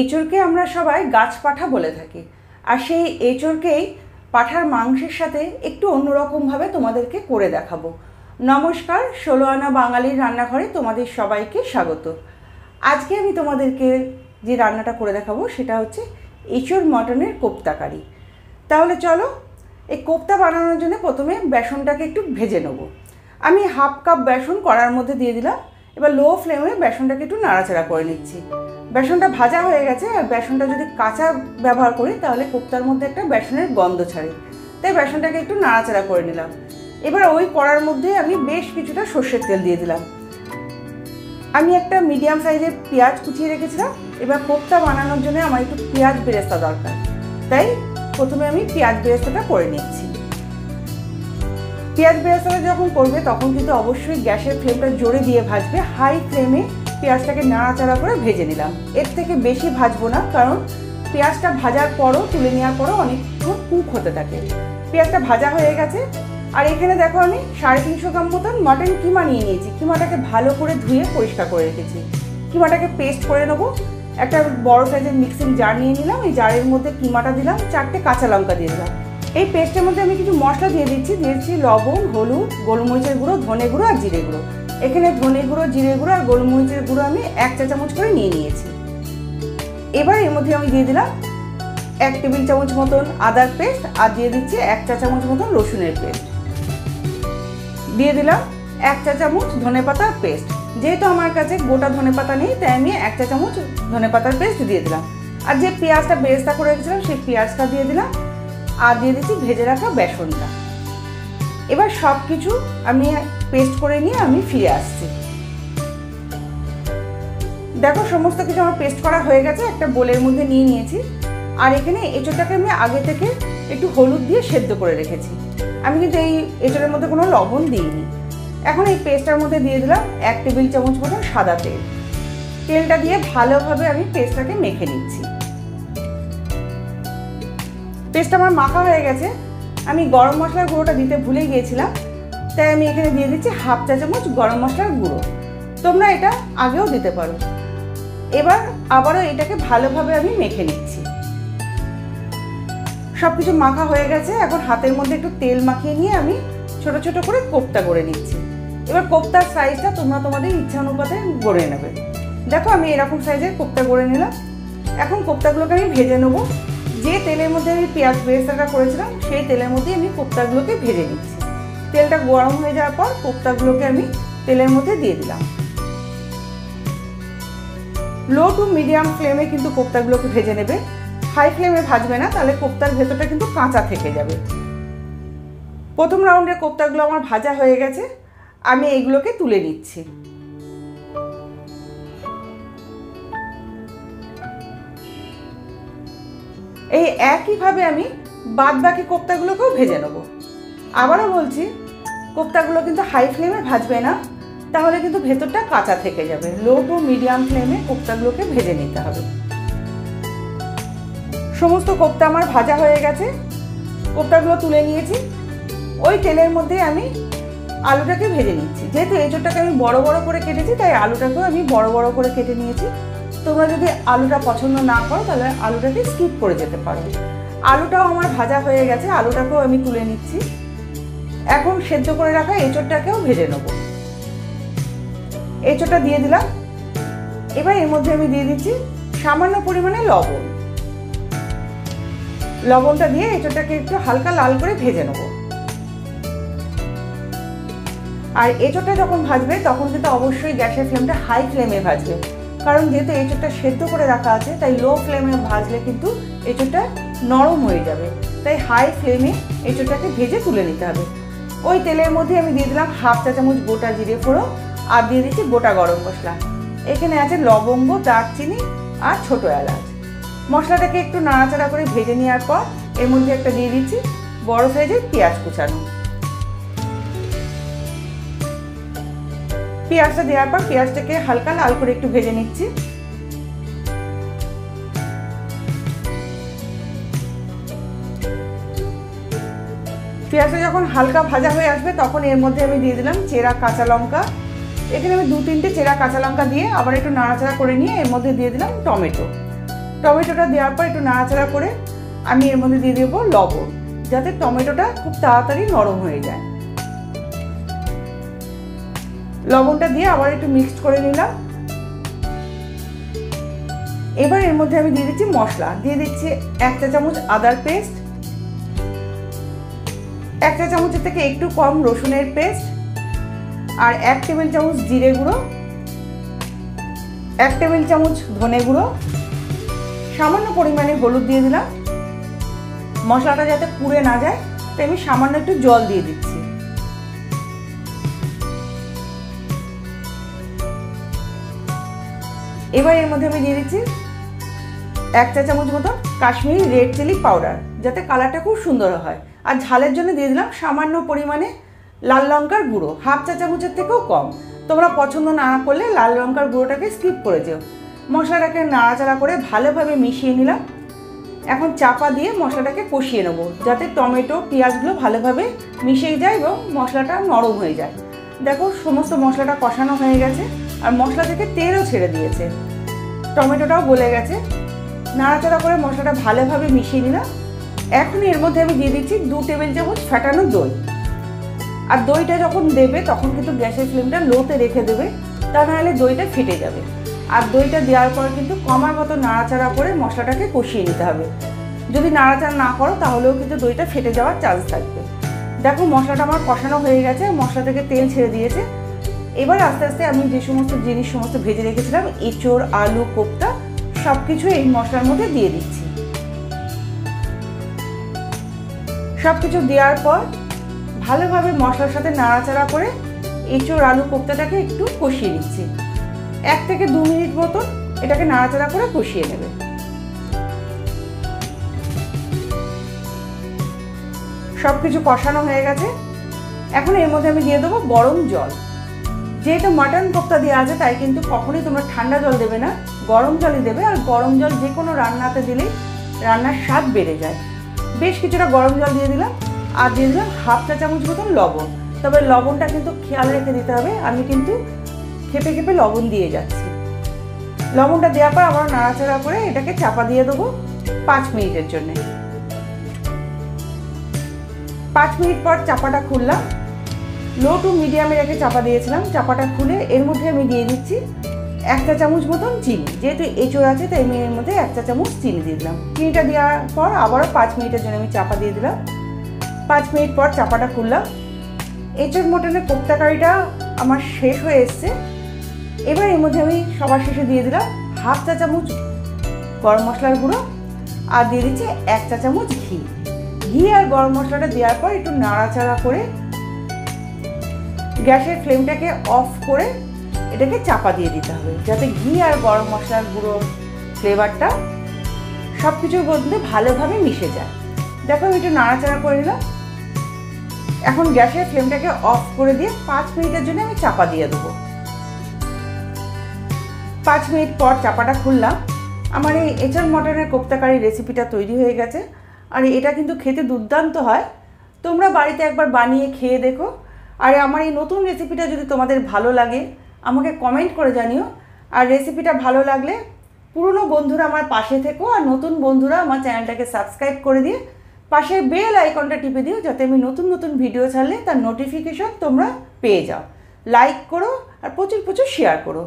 এঁচোড়কে আমরা সবাই গাছ পাঠা বলে থাকি, আর সেই এঁচোড়কেই পাঠার মাংসের সাথে একটু অন্যরকমভাবে তোমাদেরকে করে দেখাবো। নমস্কার, 16 আনা বাঙালির রান্নাঘরে তোমাদের সবাইকে স্বাগত। আজকে আমি তোমাদেরকে যে রান্নাটা করে দেখাবো সেটা হচ্ছে এঁচোড় মটনের কোপ্তাকারি। তাহলে চলো, এই কোপ্তা বানানোর জন্য প্রথমে বেসনটাকে একটু ভেজে নেব। আমি হাফ কাপ বেসন কড়ার মধ্যে দিয়ে দিলাম। এবার লো ফ্লেমে বেসনটাকে একটু নাড়াচাড়া করে নিচ্ছি। বেসনটা ভাজা হয়ে গেছে, আর বেসনটা যদি কাঁচা ব্যবহার করি তাহলে কোপ্তার মধ্যে একটা বেসনের গন্ধ ছাড়ে, তাই বেসনটাকে একটু নাড়াচাড়া করে নিলাম। এবার ওই কড়ার মধ্যে আমি বেশ কিছুটা সর্ষের তেল দিয়ে দিলাম। আমি একটা মিডিয়াম সাইজের পেঁয়াজ কুচিয়ে রেখেছিলাম। এবার কোপ্তা বানানোর জন্য আমার একটু পেঁয়াজ বেরেস্তা দরকার, তাই প্রথমে আমি পেঁয়াজ বেরেস্তাটা করে নিচ্ছি। পেঁয়াজ বেরেস্তাটা যখন করবে তখন কিন্তু অবশ্যই গ্যাসের ফ্লেমটা জোরে দিয়ে ভাজবে। হাই ফ্লেমে পেঁয়াজটাকে নাড়াচাড়া করে ভেজে নিলাম। এর থেকে বেশি ভাজবো না, কারণ পেঁয়াজটা ভাজার পরও তুলে নেওয়ার পরও অনেকক্ষণ কুক হতে থাকে। পেঁয়াজটা ভাজা হয়ে গেছে। আর এখানে দেখো আমি 350 গ্রাম মতন মাটন কিমা নিয়ে নিয়েছি। কিমাটাকে ভালো করে ধুয়ে পরিষ্কার করে রেখেছি। কিমাটাকে পেস্ট করে নেবো। একটা বড় সাইজের মিক্সিং জার নিয়ে নিলাম। এই জারের মধ্যে কিমাটা দিলাম, 4টে কাঁচা লঙ্কা দিয়ে দিলাম। এই পেস্টের মধ্যে আমি কিছু মশলা দিয়েছি লবণ, হলুদ, গোলমরিচের গুঁড়ো, ধনে গুঁড়ো আর জিরে গুঁড়ো। এখানে ধনে গুঁড়ো, জিরে গুঁড়ো আর গোলমরিচের গুঁড়ো আমি 1 চা চামচ করে নিয়ে নিয়েছি। এবার এর মধ্যে আমি দিয়ে দিলাম 1 টেবিল চামচ মতন আদার পেস্ট, আর দিয়ে দিচ্ছি 1 চা চামচ মতন রসুনের পেস্ট। দিয়ে দিলাম 1 চা চামচ ধনেপাতার পেস্ট। যেহেতু আমার কাছে গোটা ধনেপাতা নেই, তাই আমি 1 চা চামচ ধনেপাতার পেস্ট দিয়ে দিলাম। আর যে পেঁয়াজটা বেরেস্তা করে রেখেছিলাম সেই পেঁয়াজটা দিয়ে দিলাম, আর দিয়ে দিচ্ছি ভেজে রাখা বেসনটা। এবার সব কিছু আমি পেস্ট করে নিয়ে আমি ফিরে আসছি। দেখো, সমস্ত কিছু আমার পেস্ট করা হয়ে গেছে। একটা বোলের মধ্যে নিয়ে নিয়েছি। আর এখানে এঁচোড়টাকে আমি আগে থেকে একটু হলুদ দিয়ে সেদ্ধ করে রেখেছি। আমি কিন্তু এই এঁচোড়ের মধ্যে কোনো লবণ দিইনি। এখন এই পেস্টটার মধ্যে দিয়ে দিলাম 1 টেবিল চামচ মতন সাদা তেল। তেলটা দিয়ে ভালোভাবে আমি পেস্টটাকে মেখে নিচ্ছি। পেস্টটা আমার মাখা হয়ে গেছে। আমি গরম মশলার গুঁড়োটা দিতে ভুলে গিয়েছিলাম, তাই আমি এখানে দিয়ে দিচ্ছি 1/2 চা চামচ গরম মশলার গুঁড়ো। তোমরা এটা আগেও দিতে পারো। এবার আবারও এটাকে ভালোভাবে আমি মেখে নিচ্ছি। সব কিছু মাখা হয়ে গেছে। এখন হাতের মধ্যে একটু তেল মাখিয়ে নিয়ে আমি ছোট ছোট করে কোপ্তা করে নিচ্ছি। এবার কোপ্তার সাইজটা তোমরা তোমাদের ইচ্ছা অনুপাতে গড়ে নেবে। দেখো, আমি এরকম সাইজের কোপ্তা গড়ে নিলাম। এখন কোপ্তাগুলোকে আমি ভেজে নেবো। যে তেলের মধ্যে আমি পেঁয়াজ বেরেস্তাটা করেছিলাম সেই তেলের মধ্যে আমি কোপ্তাগুলোকে ভেজে নিচ্ছি। তেলটা গরম হয়ে যাওয়ার পর কোপ্তাগুলোকে আমি তেলের মধ্যে দিয়ে দিলাম। লো টু মিডিয়াম ফ্লেমে কিন্তু কোপ্তাগুলোকে ভেজে নেবে। হাই ফ্লেমে ভাজবে না, তাহলে কোপ্তার ভেতরটা কিন্তু কাঁচা থেকে যাবে। প্রথম রাউন্ডের কোপ্তাগুলো আমার ভাজা হয়ে গেছে। আমি এইগুলোকে তুলে নিচ্ছি। এই একইভাবে আমি বাদবাকি কোপ্তাগুলোকেও ভেজে নেব। আবারও বলছি, কোপ্তাগুলো কিন্তু হাই ফ্লেমে ভাজবে না, তাহলে কিন্তু ভেতরটা কাঁচা থেকে যাবে। লো টু মিডিয়াম ফ্লেমে কোপ্তাগুলোকে ভেজে নিতে হবে। সমস্ত কোপ্তা আমার ভাজা হয়ে গেছে। কোপ্তাগুলো তুলে নিয়েছি। ওই তেলের মধ্যে আমি আলুটাকে ভেজে নিচ্ছি। যেহেতু এঁচোড়টাকে আমি বড় বড় করে কেটেছি, তাই আলুটাকেও আমি বড় বড় করে কেটে নিয়েছি। তোমরা যদি আলুটা পছন্দ না করো তাহলে আলুটাকে স্কিপ করে যেতে পারো। আলুটাও আমার ভাজা হয়ে গেছে। আলুটাকেও আমি তুলে নিচ্ছি। এখন সেদ্ধ করে রাখা এঁচোড়টাকেও ভেজে নেব। এঁচোড়টা দিয়ে দিলাম। এবার এর মধ্যে আমি দিয়ে দিচ্ছি সামান্য পরিমাণে লবণ। লবণটা দিয়ে এঁচোড়টাকে একটু হালকা লাল করে ভেজে নেব। আর এঁচোড়টা যখন ভাজবে তখন কিন্তু অবশ্যই গ্যাসের ফ্লেমটা হাই ফ্লেমে ভাজবে, কারণ যেহেতু এঁচোড়টা সেদ্ধ করে রাখা আছে, তাই লো ফ্লেমে ভাজলে কিন্তু এঁচোড়টা নরম হয়ে যাবে। তাই হাই ফ্লেমে এঁচোড়টাকে ভেজে তুলে নিতে হবে। ওই তেলের মধ্যে আমি দিয়ে দিলাম 1/2 চা চামচ গোটা জিরে ফোড়ন, আর দিয়ে দিচ্ছি গোটা গরম মশলা। এখানে আছে লবঙ্গ, দারচিনি আর ছোট এলাচ। মশলাটাকে একটু নাড়াচাড়া করে ভেজে নেওয়ার পর এর মধ্যে একটা দিয়ে দিচ্ছি বড় সাইজের পেঁয়াজ কুচানো। পেঁয়াজটা দেওয়ার পর পেঁয়াজটাকে হালকা লাল করে একটু ভেজে নিচ্ছি। পেঁয়াজটা যখন হালকা ভাজা হয়ে আসবে তখন এর মধ্যে আমি দিয়ে দিলাম চেরা কাঁচা লঙ্কা। এখানে আমি 2-3টে চেরা কাঁচা লঙ্কা দিয়ে আবার একটু নাড়াচাড়া করে নিয়ে এর মধ্যে দিয়ে দিলাম টমেটো। টমেটোটা দেওয়ার পর একটু নাড়াচাড়া করে আমি এর মধ্যে দিয়ে দেবো লবণ, যাতে টমেটোটা খুব তাড়াতাড়ি নরম হয়ে যায়। লবণটা দিয়ে আবার একটু মিক্সড করে নিলাম। এবার এর মধ্যে আমি দিয়ে দিচ্ছি মশলা, দিয়ে দিচ্ছি 1 চা চামচ আদার পেস্ট, 1 চা চামচের থেকে একটু কম রসুনের পেস্ট, আর 1 টেবিল চামচ জিরে গুঁড়ো, 1 টেবিল চামচ ধনে গুঁড়ো, সামান্য পরিমাণে হলুদ দিয়ে দিলাম। মশলাটা যাতে পুড়ে না যায় তাই আমি সামান্য একটু জল দিয়ে দিচ্ছি। এবার এর মধ্যে আমি দিয়ে দিচ্ছি 1 চা চামচ মতো কাশ্মীরি রেড চিলি পাউডার, যাতে কালারটা খুব সুন্দর হয়। আর ঝালের জন্য দিয়ে দিলাম সামান্য পরিমাণে লাল লঙ্কার গুঁড়ো, 1/2 চা চামচের থেকেও কম। তোমরা পছন্দ না করলে লাল লঙ্কার গুঁড়োটাকে স্কিপ করে যেও। মশলাটাকে নাড়াচাড়া করে ভালোভাবে মিশিয়ে নিলাম। এখন চাপা দিয়ে মশলাটাকে কষিয়ে নেবো, যাতে টমেটো পেঁয়াজগুলো ভালোভাবে মিশে যায় এবং মশলাটা নরম হয়ে যায়। দেখো সমস্ত মশলাটা কষানো হয়ে গেছে আর মশলা থেকে তেলও ছেড়ে দিয়েছে, টমেটোটাও গলে গেছে। নাড়াচাড়া করে মশলাটা ভালোভাবে মিশিয়ে নিলাম। এখন এর মধ্যে আমি দিয়ে দিচ্ছি 2 টেবিল চামচ ফেটানো দই। আর দইটা যখন দেবে তখন কিন্তু গ্যাসের ফ্লেমটা লোতে রেখে দেবে, তা নাহলে দইটা ফেটে যাবে। আর দইটা দেওয়ার পর কিন্তু ক্রমাগত নাড়াচাড়া করে মশলাটাকে কষিয়ে নিতে হবে। যদি নাড়াচাড়া না করো তাহলেও কিন্তু দইটা ফেটে যাওয়ার চান্স থাকবে। দেখো মশলাটা আমার কষানো হয়ে গেছে, মশলা থেকে তেল ছেড়ে দিয়েছে। এবার আস্তে আস্তে আমি যে সমস্ত জিনিস ভেজে রেখেছিলাম, এঁচোড়, আলু, কোপ্তা, সব কিছু এই মশলার মধ্যে দিয়ে দিচ্ছি। সব কিছু দেওয়ার পর ভালোভাবে মশলার সাথে নাড়াচাড়া করে এঁচোড়, আলু, কোপ্তাটাকে একটু কষিয়ে নিচ্ছি। 1 থেকে 2 মিনিট মতো এটাকে নাড়াচাড়া করে কষিয়ে নেবে। সব কিছু কষানো হয়ে গেছে। এখন এর মধ্যে আমি দিয়ে দেবো গরম জল। যেহেতু মাটন কোপ্তা দেওয়া আছে তাই কিন্তু কখনোই তোমরা ঠান্ডা জল দেবে না, গরম জলই দেবে। আর গরম জল যে কোনো রান্নাতে দিলেই রান্নার স্বাদ বেড়ে যায়। বেশ কিছুটা গরম জল দিয়ে দিলাম আর দিয়ে দিলাম 1/2 চা চামচ মতন লবণ। তবে লবণটা কিন্তু খেয়াল রেখে দিতে হবে, আমি কিন্তু খেপে খেপে লবণ দিয়ে যাচ্ছি। লবণটা দেওয়ার পর আবার নাড়াচাড়া করে এটাকে চাপা দিয়ে দেবো 5 মিনিটের জন্য। 5 মিনিট পর চাপাটা খুললাম। লো টু মিডিয়ামে রেখে চাপা দিয়েছিলাম। চাপাটা খুলে এর মধ্যে আমি দিয়ে দিচ্ছি 1 চা চামচ মতন চিনি। যেহেতু এঁচোড় আছে তাই আমি এর মধ্যে 1 চা চামচ চিনি দিয়ে দিলাম। চিনিটা দেওয়ার পর আবারও 5 মিনিটের জন্য আমি চাপা দিয়ে দিলাম। 5 মিনিট পর চাপাটা খুললাম। এঁচোড় মটনের কোপ্তা কারিটা আমার শেষ হয়ে এসছে। এবার এর মধ্যে আমি সবার শেষে দিয়ে দিলাম 1/2 চা চামচ গরম মশলার গুঁড়ো আর দিয়ে দিচ্ছি 1 চা চামচ ঘি। ঘি আর গরম মশলাটা দেওয়ার পর একটু নাড়াচাড়া করে গ্যাসের ফ্লেমটাকে অফ করে এটাকে চাপা দিয়ে দিতে হবে, যাতে ঘি আর গরম মশলার গুঁড়োর ফ্লেভারটা সব কিছুর মধ্যে ভালোভাবে মিশে যায়। দেখো আমি একটু নাড়াচাড়া করে নিলাম। এখন গ্যাসের ফ্লেমটাকে অফ করে দিয়ে 5 মিনিটের জন্য আমি চাপা দিয়ে দেবো। 5 মিনিট পর চাপাটা খুললাম। আমার এই এঁচোড় মটনের কোপ্তা কারি রেসিপিটা তৈরি হয়ে গেছে। আর এটা কিন্তু খেতে দুর্দান্ত হয়। তোমরা বাড়িতে একবার বানিয়ে খেয়ে দেখো। আর আমার এই নতুন রেসিপিটা যদি তোমাদের ভালো লাগে আমাকে কমেন্ট করে জানিও। আর রেসিপিটা ভালো লাগলে পুরনো বন্ধুরা আমার পাশে থেকো, আর নতুন বন্ধুরা আমার চ্যানেলটাকে সাবস্ক্রাইব করে দিয়ে পাশে বেল আইকনটা টিপে দিও, যাতে আমি নতুন নতুন ভিডিও ছাড়লে তার নোটিফিকেশন তোমরা পেয়ে যাও। লাইক করো আর প্রচুর শেয়ার করো।